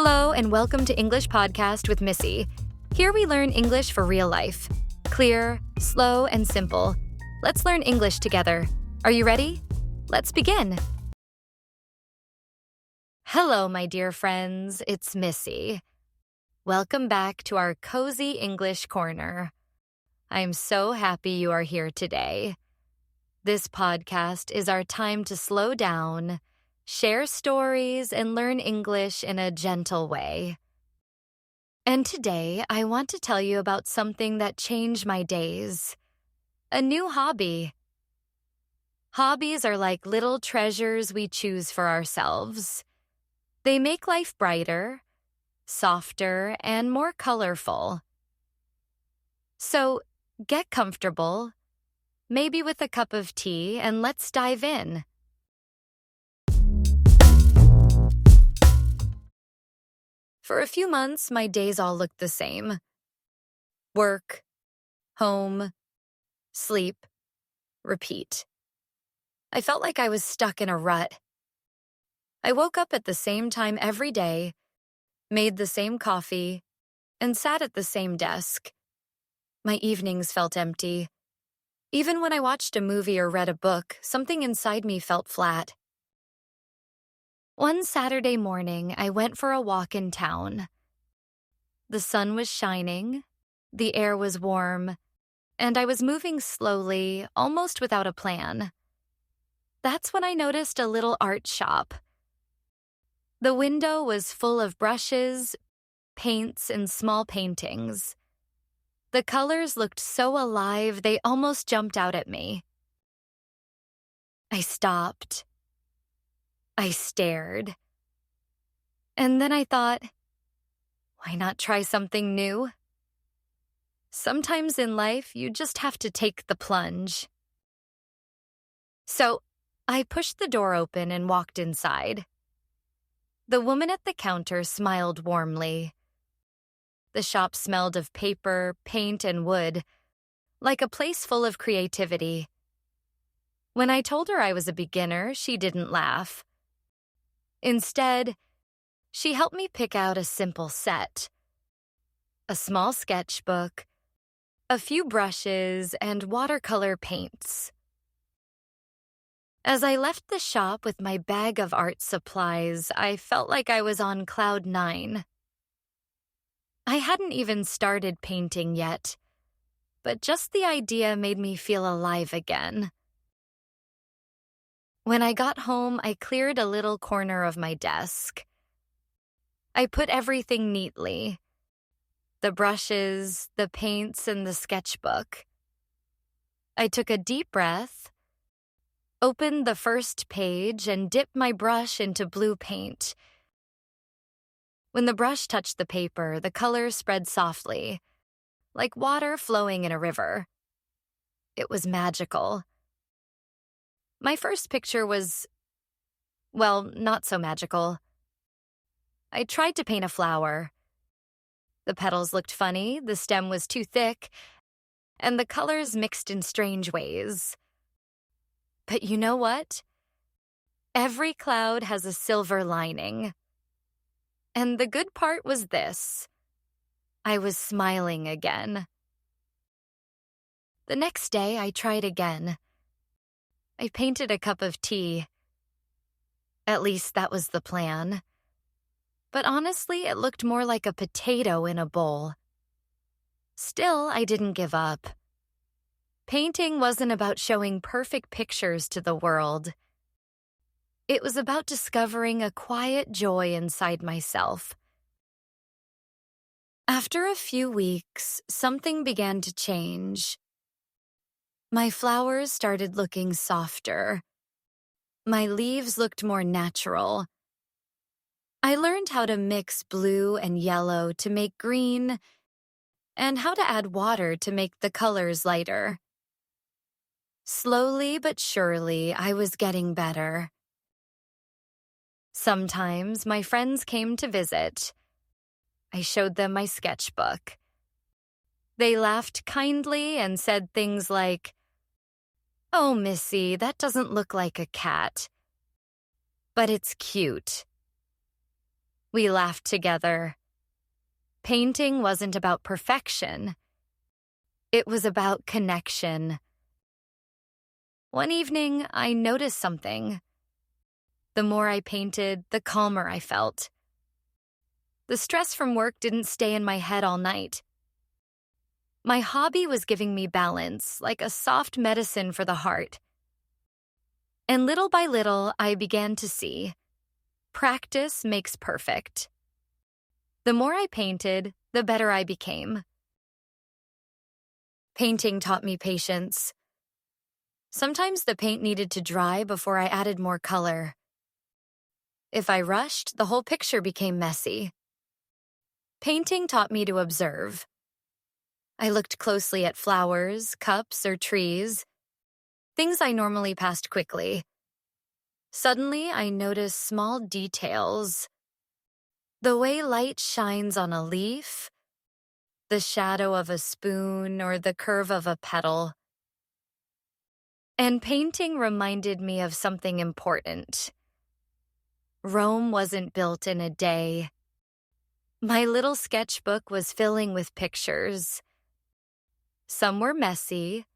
Hello, and welcome to English Podcast with Missy. Here we learn English for real life. Clear, slow, and simple. Let's learn English together. Are you ready? Let's begin. Hello, my dear friends. It's Missy. Welcome back to our cozy English corner. I'm so happy you are here today. This podcast is our time to slow down, share stories, and learn English in a gentle way. And today, I want to tell you about something that changed my days. A new hobby. Hobbies are like little treasures we choose for ourselves. They make life brighter, softer, and more colorful. So, get comfortable, maybe with a cup of tea, and let's dive in. For a few months, my days all looked the same. Work, home, sleep, repeat. I felt like I was stuck in a rut. I woke up at the same time every day, made the same coffee, and sat at the same desk. My evenings felt empty. Even when I watched a movie or read a book, something inside me felt flat. One Saturday morning, I went for a walk in town. The sun was shining, the air was warm, and I was moving slowly, almost without a plan. That's when I noticed a little art shop. The window was full of brushes, paints, and small paintings. The colors looked so alive, they almost jumped out at me. I stopped. I stared. And then I thought, why not try something new? Sometimes in life, you just have to take the plunge. So, I pushed the door open and walked inside. The woman at the counter smiled warmly. The shop smelled of paper, paint, and wood, like a place full of creativity. When I told her I was a beginner, she didn't laugh. Instead, she helped me pick out a simple set. A small sketchbook, a few brushes, and watercolor paints. As I left the shop with my bag of art supplies, I felt like I was on cloud 9. I hadn't even started painting yet, but just the idea made me feel alive again. When I got home, I cleared a little corner of my desk. I put everything neatly: the brushes, the paints, and the sketchbook. I took a deep breath, opened the first page, and dipped my brush into blue paint. When the brush touched the paper, the colors spread softly, like water flowing in a river. It was magical. My first picture was, well, not so magical. I tried to paint a flower. The petals looked funny, the stem was too thick, and the colors mixed in strange ways. But you know what? Every cloud has a silver lining. And the good part was this: I was smiling again. The next day, I tried again. I painted a cup of tea. At least that was the plan. But honestly, it looked more like a potato in a bowl. Still, I didn't give up. Painting wasn't about showing perfect pictures to the world. It was about discovering a quiet joy inside myself. After a few weeks, something began to change. My flowers started looking softer. My leaves looked more natural. I learned how to mix blue and yellow to make green, and how to add water to make the colors lighter. Slowly but surely, I was getting better. Sometimes my friends came to visit. I showed them my sketchbook. They laughed kindly and said things like, "Oh, Missy, that doesn't look like a cat. But it's cute." We laughed together. Painting wasn't about perfection. It was about connection. One evening, I noticed something. The more I painted, the calmer I felt. The stress from work didn't stay in my head all night. My hobby was giving me balance, like a soft medicine for the heart. And little by little, I began to see, practice makes perfect. The more I painted, the better I became. Painting taught me patience. Sometimes the paint needed to dry before I added more color. If I rushed, the whole picture became messy. Painting taught me to observe. I looked closely at flowers, cups, or trees, things I normally passed quickly. Suddenly, I noticed small details. The way light shines on a leaf, the shadow of a spoon, or the curve of a petal. And painting reminded me of something important. Rome wasn't built in a day. My little sketchbook was filling with pictures. Some were messy,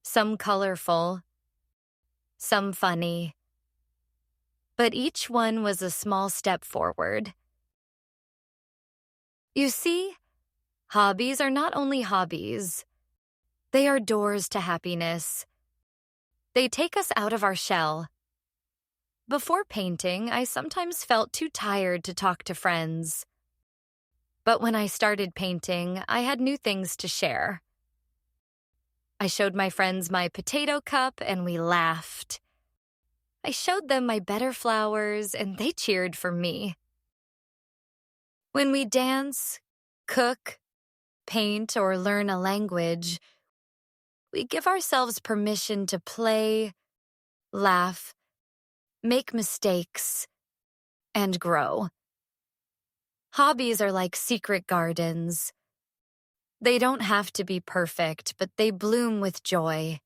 some colorful, some funny. But each one was a small step forward. You see, hobbies are not only hobbies. They are doors to happiness. They take us out of our shell. Before painting, I sometimes felt too tired to talk to friends. But when I started painting, I had new things to share. I showed my friends my potato cup and we laughed. I showed them my better flowers and they cheered for me. When we dance, cook, paint, or learn a language, we give ourselves permission to play, laugh, make mistakes, and grow. Hobbies are like secret gardens. They don't have to be perfect, but they bloom with joy.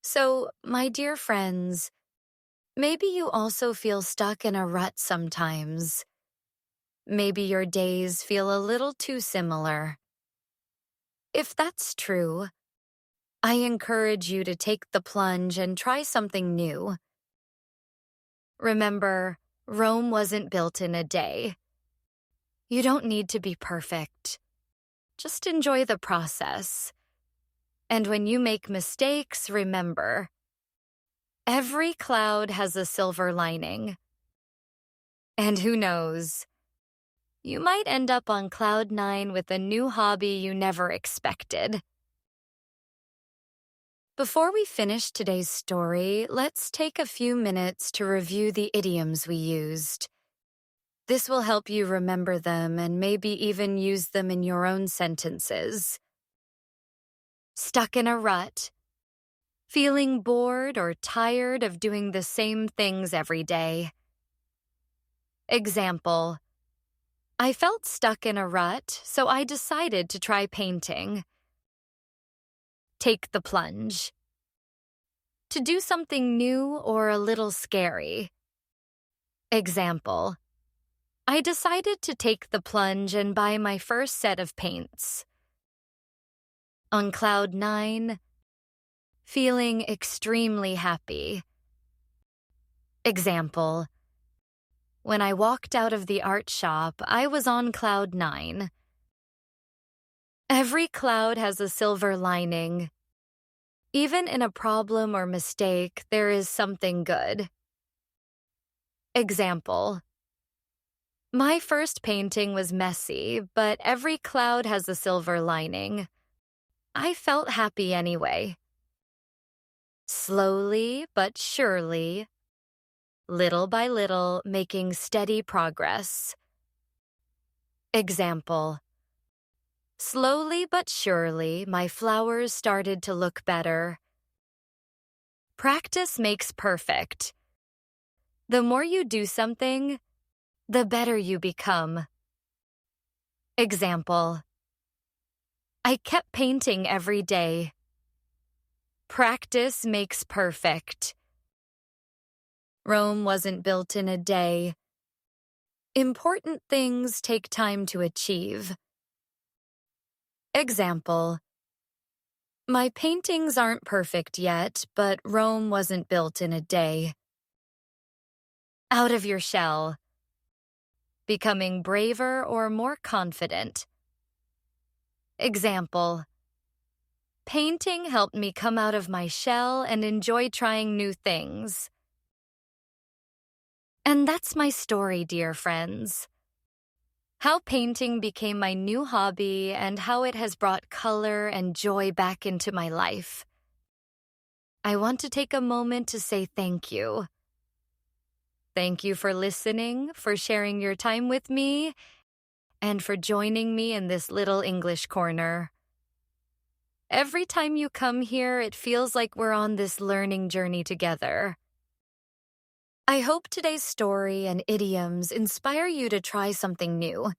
So, my dear friends, maybe you also feel stuck in a rut sometimes. Maybe your days feel a little too similar. If that's true, I encourage you to take the plunge and try something new. Remember, Rome wasn't built in a day. You don't need to be perfect. Just enjoy the process. And when you make mistakes, remember, every cloud has a silver lining. And who knows, you might end up on cloud 9 with a new hobby you never expected. Before we finish today's story, let's take a few minutes to review the idioms we used. This will help you remember them and maybe even use them in your own sentences. Stuck in a rut. Feeling bored or tired of doing the same things every day. Example: I felt stuck in a rut, so I decided to try painting. Take the plunge. To do something new or a little scary. Example: I decided to take the plunge and buy my first set of paints. On cloud 9, feeling extremely happy. Example: when I walked out of the art shop, I was on cloud 9. Every cloud has a silver lining. Even in a problem or mistake, there is something good. Example: my first painting was messy, but every cloud has a silver lining. I felt happy anyway. Slowly but surely, little by little, making steady progress. Example: slowly but surely, my flowers started to look better. Practice makes perfect. The more you do something, the better you become. Example: I kept painting every day. Practice makes perfect. Rome wasn't built in a day. Important things take time to achieve. Example: my paintings aren't perfect yet, but Rome wasn't built in a day. Out of your shell. Becoming braver or more confident. Example: painting helped me come out of my shell and enjoy trying new things. And that's my story, dear friends. How painting became my new hobby and how it has brought color and joy back into my life. I want to take a moment to say thank you. Thank you for listening, for sharing your time with me, and for joining me in this little English corner. Every time you come here, it feels like we're on this learning journey together. I hope today's story and idioms inspire you to try something new,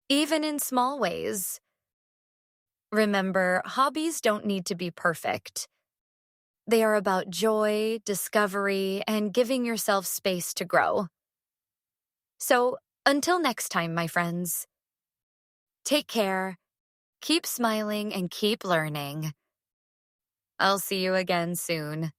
even in small ways. Remember, hobbies don't need to be perfect. They are about joy, discovery, and giving yourself space to grow. So, until next time, my friends, take care, keep smiling, and keep learning. I'll see you again soon.